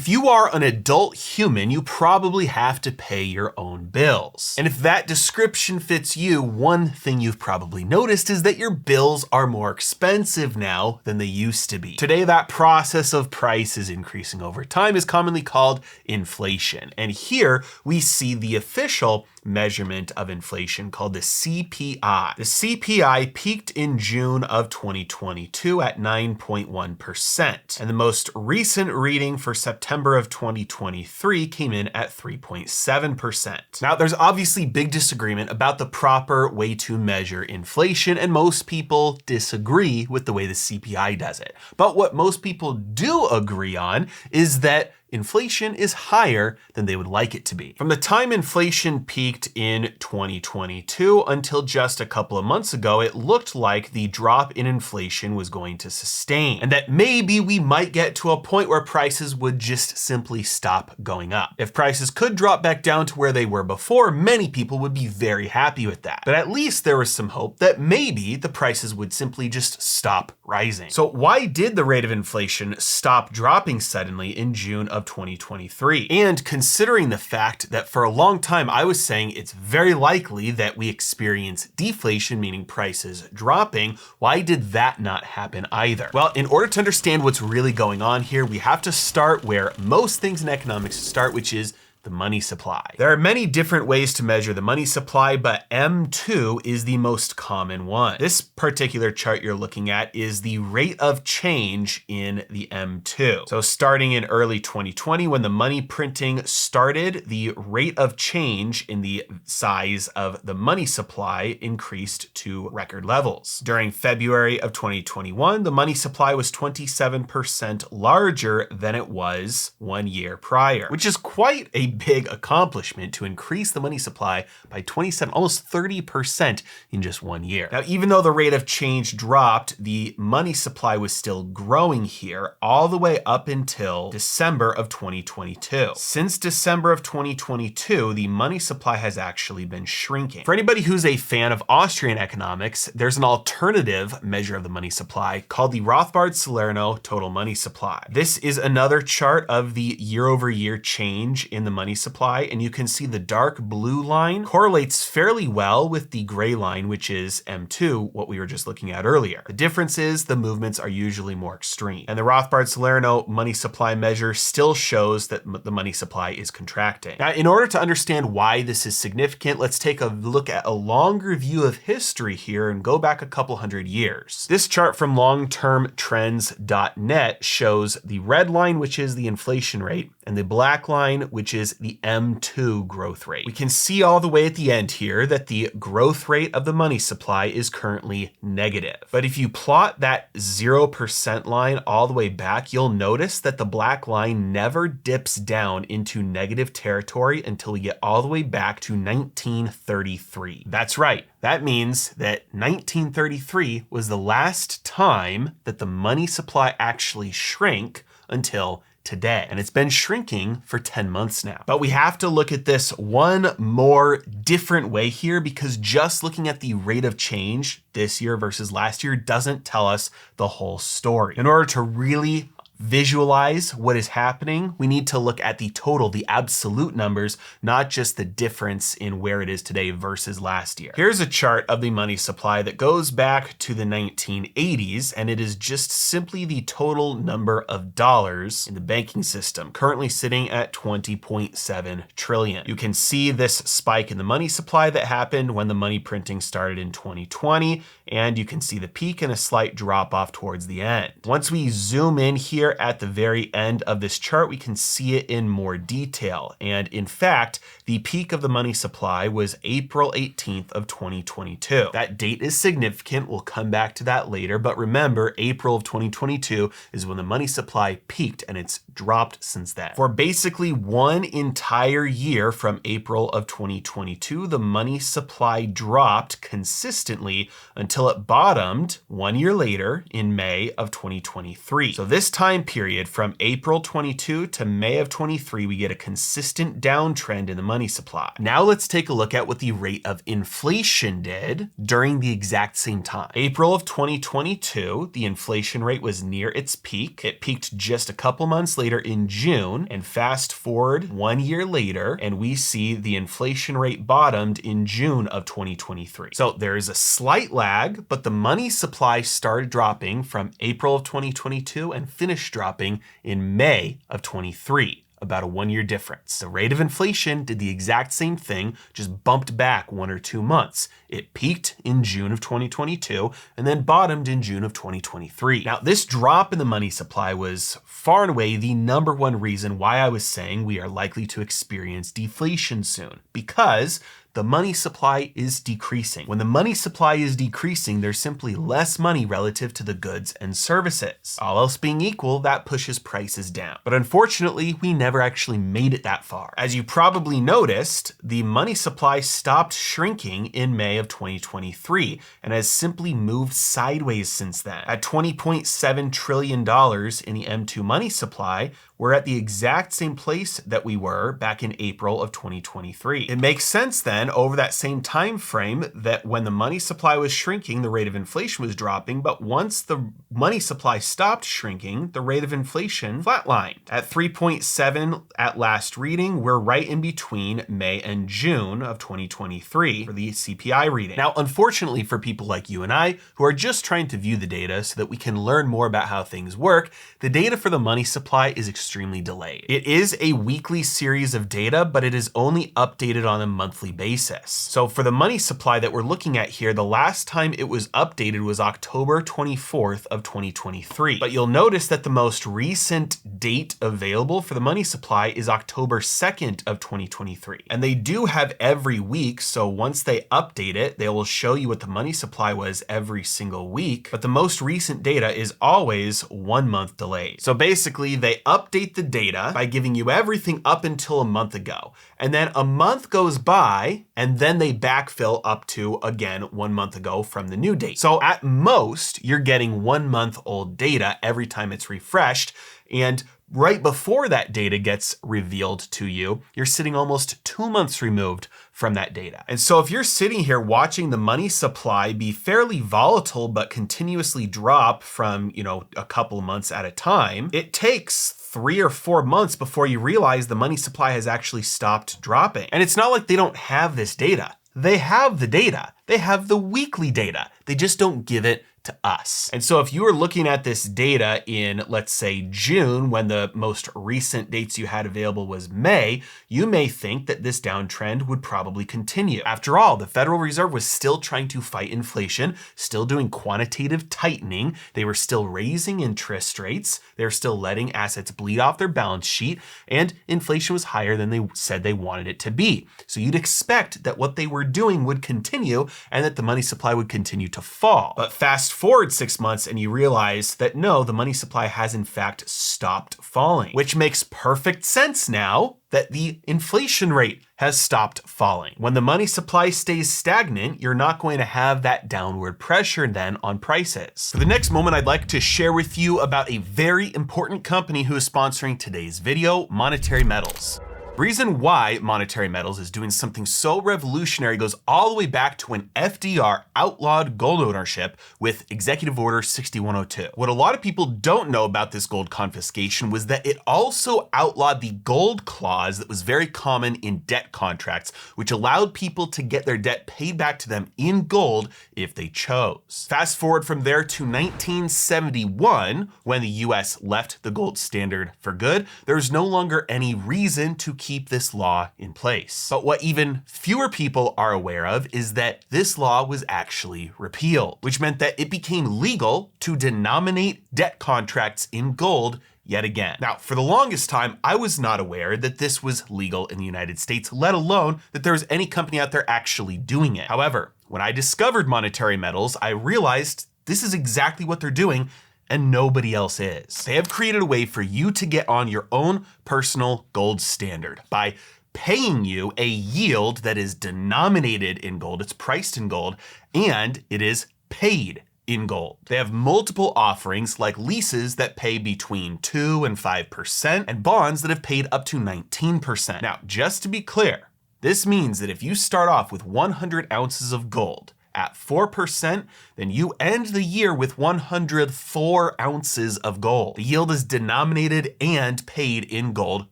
If you are an adult human, you probably have to pay your own bills. And if that description fits you, one thing you've probably noticed is that your bills are more expensive now than they used to be. Today, that process of prices increasing over time is commonly called inflation. And here we see the official measurement of inflation called the CPI. The CPI peaked in June of 2022 at 9.1%. And the most recent reading for September of 2023 came in at 3.7%. Now, there's obviously big disagreement about the proper way to measure inflation, and most people disagree with the way the CPI does it. But what most people do agree on is that inflation is higher than they would like it to be. From the time inflation peaked in 2022 until just a couple of months ago, it looked like the drop in inflation was going to sustain, and that maybe we might get to a point where prices would just simply stop going up. If prices could drop back down to where they were before, many people would be very happy with that. But at least there was some hope that maybe the prices would simply just stop rising. So why did the rate of inflation stop dropping suddenly in June of 2023? And considering the fact that for a long time I was saying it's very likely that we experience deflation, meaning prices dropping, why did that not happen either? Well, in order to understand what's really going on here, we have to start where most things in economics start, which is the money supply. There are many different ways to measure the money supply, but M2 is the most common one. This particular chart you're looking at is the rate of change in the M2. So starting in early 2020, when the money printing started, the rate of change in the size of the money supply increased to record levels. During February of 2021, the money supply was 27% larger than it was 1 year prior, which is quite a big accomplishment to increase the money supply by 27, almost 30% in just 1 year. Now, even though the rate of change dropped, the money supply was still growing here all the way up until December of 2022. Since December of 2022, the money supply has actually been shrinking. For anybody who's a fan of Austrian economics, there's an alternative measure of the money supply called the Rothbard-Salerno total money supply. This is another chart of the year-over-year change in the money supply, and you can see the dark blue line correlates fairly well with the gray line, which is M2, what we were just looking at earlier. The difference is the movements are usually more extreme, and the Rothbard-Salerno money supply measure still shows that the money supply is contracting. Now, in order to understand why this is significant, let's take a look at a longer view of history here and go back a couple hundred years. This chart from longtermtrends.net shows the red line, which is the inflation rate, and the black line, which is the M2 growth rate. We can see all the way at the end here that the growth rate of the money supply is currently negative. But if you plot that 0% line all the way back, you'll notice that the black line never dips down into negative territory until we get all the way back to 1933. That's right. That means that 1933 was the last time that the money supply actually shrank until today. And it's been shrinking for 10 months now. But we have to look at this one more different way here, because just looking at the rate of change this year versus last year doesn't tell us the whole story. In order to really visualize what is happening, we need to look at the total, the absolute numbers, not just the difference in where it is today versus last year. Here's a chart of the money supply that goes back to the 1980s, and it is just simply the total number of dollars in the banking system, currently sitting at 20.7 trillion. You can see this spike in the money supply that happened when the money printing started in 2020, and you can see the peak and a slight drop off towards the end. Once we zoom in here at the very end of this chart, we can see it in more detail. And in fact, the peak of the money supply was April 18th of 2022. That date is significant. We'll come back to that later. But remember, April of 2022 is when the money supply peaked, and it's dropped since then. For basically one entire year from April of 2022, the money supply dropped consistently until it bottomed 1 year later in May of 2023. So this time time period from April 22 to May of 23, we get a consistent downtrend in the money supply. Now let's take a look at what the rate of inflation did during the exact same time. April of 2022, the inflation rate was near its peak. It peaked just a couple months later in June, and fast forward 1 year later, and we see the inflation rate bottomed in June of 2023. So there is a slight lag, but the money supply started dropping from April of 2022 and finished dropping in May of 23. About a 1 year difference. The rate of inflation did the exact same thing, just bumped back 1 or 2 months. It peaked in June of 2022 and then bottomed in June of 2023. Now, this drop in the money supply was far and away the #1 reason why I was saying we are likely to experience deflation soon, because the money supply is decreasing. When the money supply is decreasing, there's simply less money relative to the goods and services. All else being equal, that pushes prices down. But unfortunately, we never actually made it that far. As you probably noticed, the money supply stopped shrinking in May of 2023 and has simply moved sideways since then. At $20.7 trillion in the M2 money supply, we're at the exact same place that we were back in April of 2023. It makes sense then over that same time frame that when the money supply was shrinking, the rate of inflation was dropping, but once the money supply stopped shrinking, the rate of inflation flatlined. At 3.7 at last reading, we're right in between May and June of 2023 for the CPI reading. Now, unfortunately for people like you and I, who are just trying to view the data so that we can learn more about how things work, the data for the money supply is extremely delayed. It is a weekly series of data, but it is only updated on a monthly basis. So for the money supply that we're looking at here, the last time it was updated was October 24th of 2023. But you'll notice that the most recent date available for the money supply is October 2nd of 2023. And they do have every week, so once they update it, they will show you what the money supply was every single week. But the most recent data is always 1 month delayed. So basically, they update the data by giving you everything up until a month ago. And then a month goes by, and then they backfill up to, again, 1 month ago from the new date. So at most, you're getting 1 month old data every time it's refreshed. And right before that data gets revealed to you, you're sitting almost 2 months removed from that data. And so if you're sitting here watching the money supply be fairly volatile, but continuously drop from, a couple months at a time, it takes 3 or 4 months before you realize the money supply has actually stopped dropping. And it's not like they don't have this data. They have the data. They have the weekly data. They just don't give it to us. And so if you were looking at this data in, let's say, June, when the most recent dates you had available was May, you may think that this downtrend would probably continue. After all, the Federal Reserve was still trying to fight inflation, still doing quantitative tightening. They were still raising interest rates. They were still letting assets bleed off their balance sheet, and inflation was higher than they said they wanted it to be. So you'd expect that what they were doing would continue and that the money supply would continue to fall. But fast forward 6 months and you realize that no, the money supply has in fact stopped falling, which makes perfect sense now that the inflation rate has stopped falling. When the money supply stays stagnant, you're not going to have that downward pressure then on prices. For the next moment, I'd like to share with you about a very important company who is sponsoring today's video, Monetary Metals. The reason why Monetary Metals is doing something so revolutionary goes all the way back to when FDR outlawed gold ownership with Executive Order 6102. What a lot of people don't know about this gold confiscation was that it also outlawed the gold clause that was very common in debt contracts, which allowed people to get their debt paid back to them in gold if they chose. Fast forward from there to 1971, when the US left the gold standard for good, there's no longer any reason to keep this law in place. But what even fewer people are aware of is that this law was actually repealed, which meant that it became legal to denominate debt contracts in gold yet again. Now, for the longest time, I was not aware that this was legal in the United States, let alone that there was any company out there actually doing it. However, when I discovered Monetary Metals, I realized this is exactly what they're doing, and nobody else is. They have created a way for you to get on your own personal gold standard by paying you a yield that is denominated in gold, it's priced in gold, and it is paid in gold. They have multiple offerings like leases that pay between 2 and 5% and bonds that have paid up to 19%. Now, just to be clear, this means that if you start off with 100 ounces of gold at 4%, then you end the year with 104 ounces of gold. The yield is denominated and paid in gold,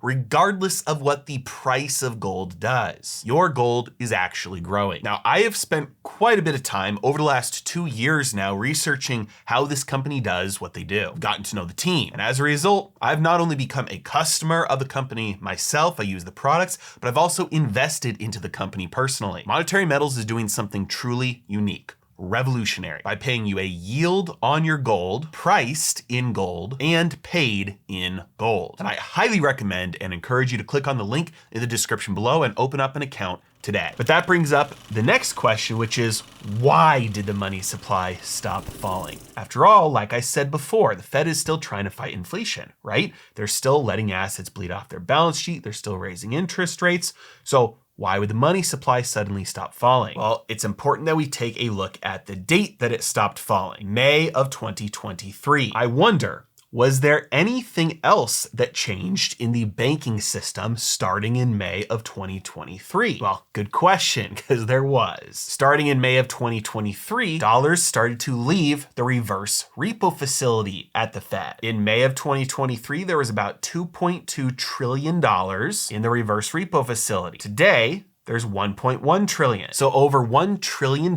regardless of what the price of gold does. Your gold is actually growing. Now, I have spent quite a bit of time over the last 2 years now researching how this company does what they do. I've gotten to know the team, and as a result, I've not only become a customer of the company myself, I use the products, but I've also invested into the company personally. Monetary Metals is doing something truly unique, revolutionary, by paying you a yield on your gold, priced in gold, and paid in gold. And I highly recommend and encourage you to click on the link in the description below and open up an account today. But that brings up the next question, which is, why did the money supply stop falling? After all, like I said before, the Fed is still trying to fight inflation, right? They're still letting assets bleed off their balance sheet. They're still raising interest rates. So why would the money supply suddenly stop falling? Well, it's important that we take a look at the date that it stopped falling, May of 2023. I wonder, was there anything else that changed in the banking system starting in May of 2023? Well, good question, because there was. Starting in May of 2023, dollars started to leave the reverse repo facility at the Fed. In May of 2023, there was about $2.2 trillion in the reverse repo facility. Today, there's 1.1 trillion. So over $1 trillion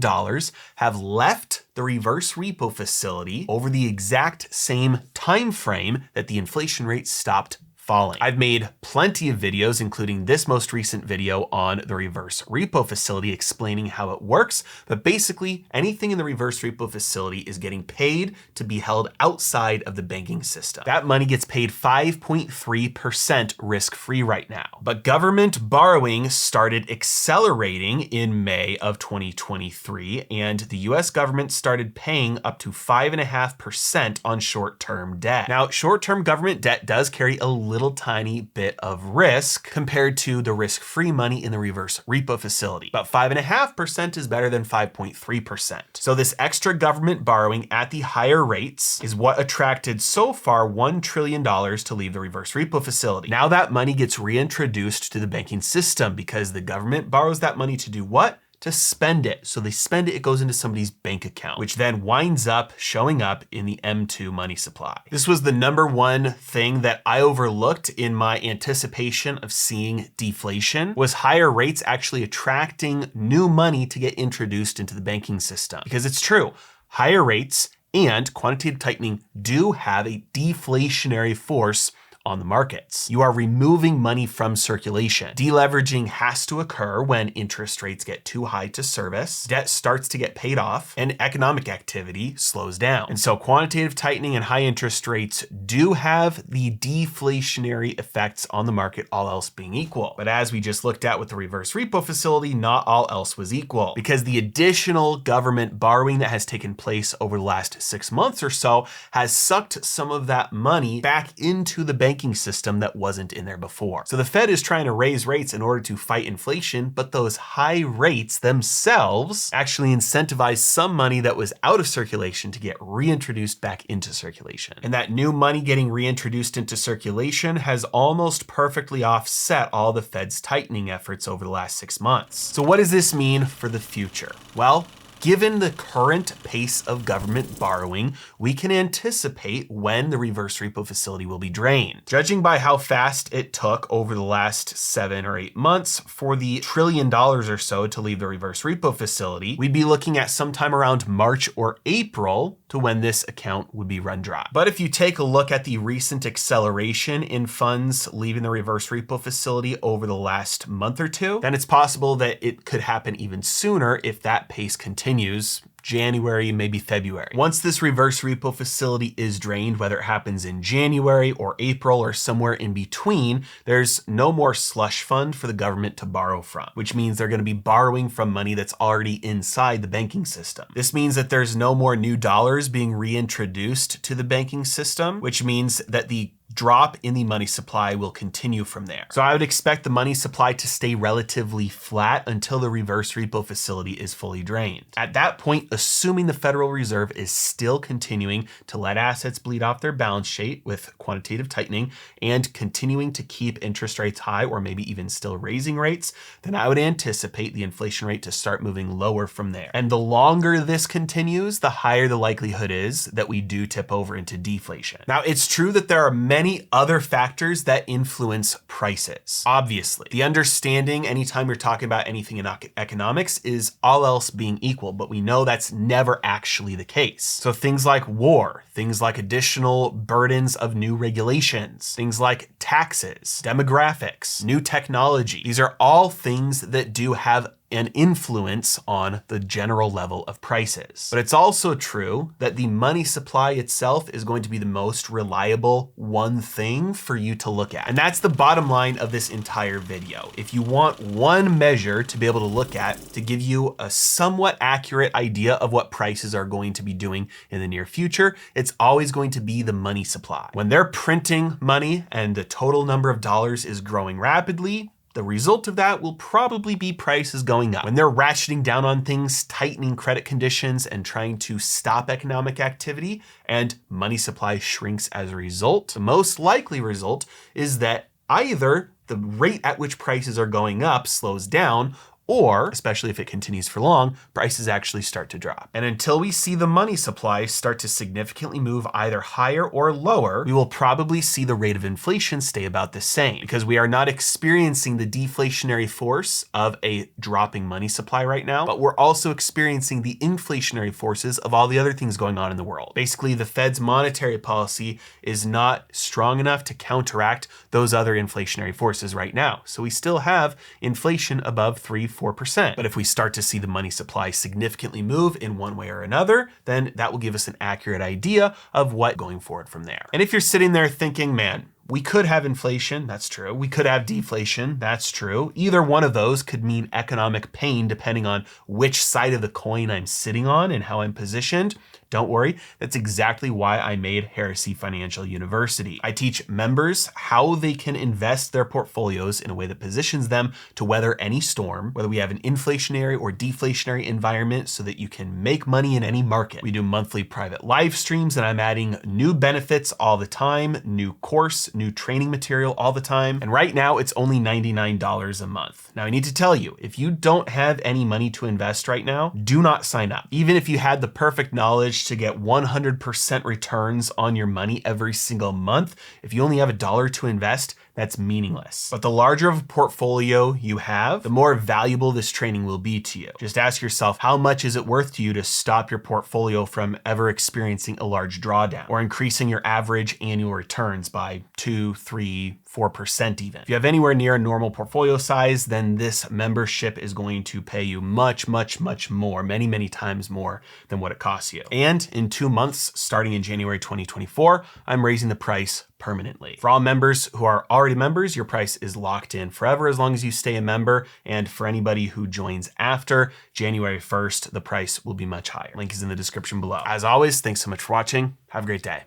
have left the reverse repo facility over the exact same time frame that the inflation rate stopped falling. I've made plenty of videos, including this most recent video on the reverse repo facility explaining how it works. But basically, anything in the reverse repo facility is getting paid to be held outside of the banking system. That money gets paid 5.3% risk-free right now. But government borrowing started accelerating in May of 2023, and the US government started paying up to 5.5% on short-term debt. Now, short-term government debt does carry a little tiny bit of risk compared to the risk-free money in the reverse repo facility. But 5.5% is better than 5.3%. So this extra government borrowing at the higher rates is what attracted so far $1 trillion to leave the reverse repo facility. Now that money gets reintroduced to the banking system because the government borrows that money to do what? To spend it. So they spend it, it goes into somebody's bank account, which then winds up showing up in the M2 money supply. This was the number one thing that I overlooked in my anticipation of seeing deflation, was higher rates actually attracting new money to get introduced into the banking system. Because it's true, higher rates and quantitative tightening do have a deflationary force on the markets. You are removing money from circulation. Deleveraging has to occur when interest rates get too high to service, debt starts to get paid off, and economic activity slows down. And so quantitative tightening and high interest rates do have the deflationary effects on the market, all else being equal. But as we just looked at with the reverse repo facility, not all else was equal, because the additional government borrowing that has taken place over the last 6 months or so has sucked some of that money back into the banking system that wasn't in there before. So the Fed is trying to raise rates in order to fight inflation, but those high rates themselves actually incentivize some money that was out of circulation to get reintroduced back into circulation. And that new money getting reintroduced into circulation has almost perfectly offset all the Fed's tightening efforts over the last 6 months. So what does this mean for the future? Well, given the current pace of government borrowing, we can anticipate when the reverse repo facility will be drained. Judging by how fast it took over the last 7 or 8 months for the $1 trillion or so to leave the reverse repo facility, we'd be looking at sometime around March or April to when this account would be run dry. But if you take a look at the recent acceleration in funds leaving the reverse repo facility over the last month or two, then it's possible that it could happen even sooner if that pace continues. January, maybe February. Once this reverse repo facility is drained, whether it happens in January or April or somewhere in between, there's no more slush fund for the government to borrow from, which means they're going to be borrowing from money that's already inside the banking system. This means that there's no more new dollars being reintroduced to the banking system, which means that the drop in the money supply will continue from there. So I would expect the money supply to stay relatively flat until the reverse repo facility is fully drained. At that point, assuming the Federal Reserve is still continuing to let assets bleed off their balance sheet with quantitative tightening and continuing to keep interest rates high, or maybe even still raising rates, then I would anticipate the inflation rate to start moving lower from there. And the longer this continues, the higher the likelihood is that we do tip over into deflation. Now, it's true that there are many other factors that influence prices. Obviously, the understanding anytime you're talking about anything in economics is all else being equal, but we know that's never actually the case. So things like war, things like additional burdens of new regulations, things like taxes, demographics, new technology, these are all things that do have an influence on the general level of prices. But it's also true that the money supply itself is going to be the most reliable one thing for you to look at. And that's the bottom line of this entire video. If you want one measure to be able to look at to give you a somewhat accurate idea of what prices are going to be doing in the near future, it's always going to be the money supply. When they're printing money and the total number of dollars is growing rapidly, the result of that will probably be prices going up. When they're ratcheting down on things, tightening credit conditions, and trying to stop economic activity, and money supply shrinks as a result, the most likely result is that either the rate at which prices are going up slows down, or, especially if it continues for long, prices actually start to drop. And until we see the money supply start to significantly move either higher or lower, we will probably see the rate of inflation stay about the same, because we are not experiencing the deflationary force of a dropping money supply right now, but we're also experiencing the inflationary forces of all the other things going on in the world. Basically, the Fed's monetary policy is not strong enough to counteract those other inflationary forces right now. So we still have inflation above 3-4%. But if we start to see the money supply significantly move in one way or another, then that will give us an accurate idea of what going forward from there. And if you're sitting there thinking, man, we could have inflation, that's true. We could have deflation, that's true. Either one of those could mean economic pain depending on which side of the coin I'm sitting on and how I'm positioned. Don't worry, that's exactly why I made Heresy Financial University. I teach members how they can invest their portfolios in a way that positions them to weather any storm, whether we have an inflationary or deflationary environment, so that you can make money in any market. We do monthly private live streams, and I'm adding new benefits all the time, new course, new training material all the time. And right now it's only $99 a month. Now I need to tell you, if you don't have any money to invest right now, do not sign up. Even if you had the perfect knowledge to get 100% returns on your money every single month, if you only have $1 to invest, that's meaningless. But the larger of a portfolio you have, the more valuable this training will be to you. Just ask yourself, how much is it worth to you to stop your portfolio from ever experiencing a large drawdown or increasing your average annual returns by 2, 3, 4% even. If you have anywhere near a normal portfolio size, then this membership is going to pay you much, much, much more, many, many times more than what it costs you. And in 2 months, starting in January 2024, I'm raising the price permanently. For all members who are already members, your price is locked in forever as long as you stay a member. And for anybody who joins after January 1st, the price will be much higher. Link is in the description below. As always, thanks so much for watching. Have a great day.